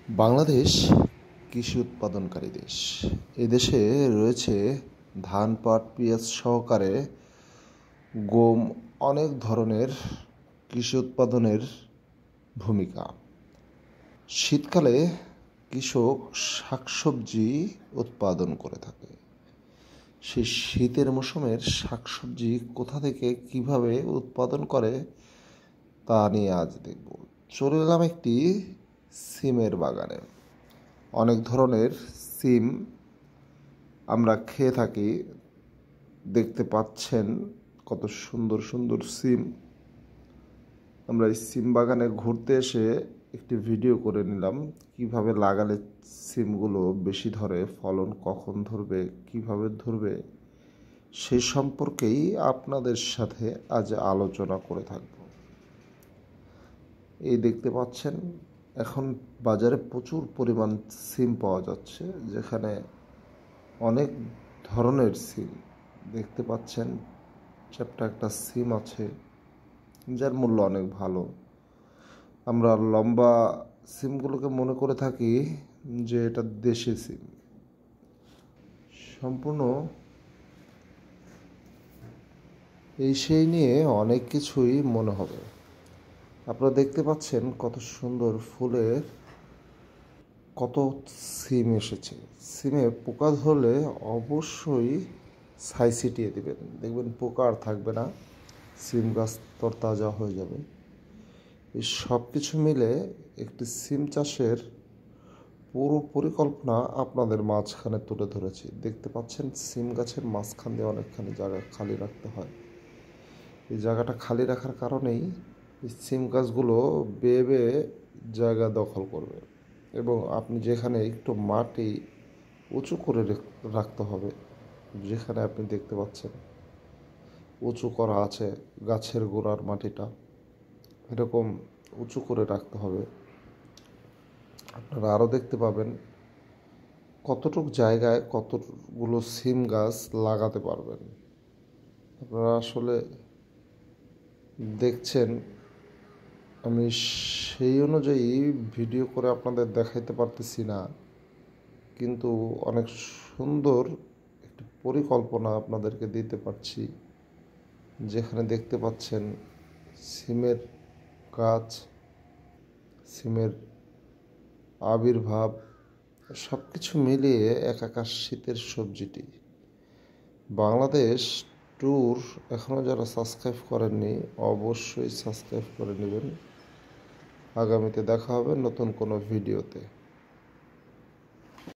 বাংলাদেশ কৃষি উৎপাদনকারী দেশ। এদেশে রয়েছে ধান, পাট, পেঁয়াজ সহকারে গম, অনেক ধরনের কৃষি উৎপাদনের ভূমিকা। শীতকালে কৃষক শাকসবজি উৎপাদন করে থাকে। সেই শীতের মৌসুমের শাকসবজি কোথা থেকে কিভাবে উৎপাদন করে তা নিয়ে আজ দেখব। চলে এলাম একটি সিমের বাগানে। অনেক ধরনের সিম আমরা খেয়ে থাকি। দেখতে পাচ্ছেন কত সুন্দর সুন্দর সিম। আমরা এই সিম বাগানে ঘুরতে এসে একটি ভিডিও করে নিলাম, কিভাবে লাগালে সিমগুলো বেশি ধরে, ফলন কখন ধরবে, কিভাবে ধরবে, সেই সম্পর্কেই আপনাদের সাথে আজ আলোচনা করে থাকব। এই দেখতে পাচ্ছেন এখন বাজারে প্রচুর পরিমাণ সিম পাওয়া যাচ্ছে, যেখানে অনেক ধরনের সিম দেখতে পাচ্ছেন। চ্যাপ্টা একটা সিম আছে যার মূল্য অনেক ভালো। আমরা লম্বা সিমগুলোকে মনে করে থাকি যে এটা দেশি সিম। সম্পূর্ণ সেই নিয়ে অনেক কিছুই মনে হবে। আপনারা দেখতে পাচ্ছেন কত সুন্দর ফুলের কত সিম এসেছে। সিমে পোকা ধরলে অবশ্যই ছাই ছিটিয়ে দেবেন, দেখবেন পোকা আর থাকবে না, সিম গাছ তরতাজা হয়ে যাবে। এই সব কিছু মিলে একটি সিম চাষের পুরো পরিকল্পনা আপনাদের মাঝখানে তুলে ধরেছি। দেখতে পাচ্ছেন সিম গাছের মাঝখান দিয়ে অনেকখানি জায়গা খালি রাখতে হয়। এই জায়গাটা খালি রাখার কারণেই এই সিম গাছগুলো বেয়ে বেয়ে জায়গা দখল করবে, এবং আপনি যেখানে একটু মাটি উঁচু করে রাখতে হবে, যেখানে আপনি দেখতে পাচ্ছেন উঁচু করা আছে গাছের গোড়ার মাটিটা, এরকম উঁচু করে রাখতে হবে। আপনারা আরও দেখতে পাবেন কতটুকু জায়গায় কতগুলো সিম গাছ লাগাতে পারবেন। আপনারা আসলে দেখছেন, আমি সেই অনুযায়ী ভিডিও করে আপনাদের দেখাইতে পারতেছি না, কিন্তু অনেক সুন্দর একটি পরিকল্পনা আপনাদেরকে দিতে পারছি। যেখানে দেখতে পাচ্ছেন সিমের গাছ, সিমের আবির্ভাব, সব কিছু মিলিয়ে একাকার শীতের সবজিটি। বাংলাদেশ ট্যুর এখনও যারা সাবস্ক্রাইব করেননি অবশ্যই সাবস্ক্রাইব করে নেবেন। আগামীতে দেখা হবে নতুন কোনো ভিডিওতে।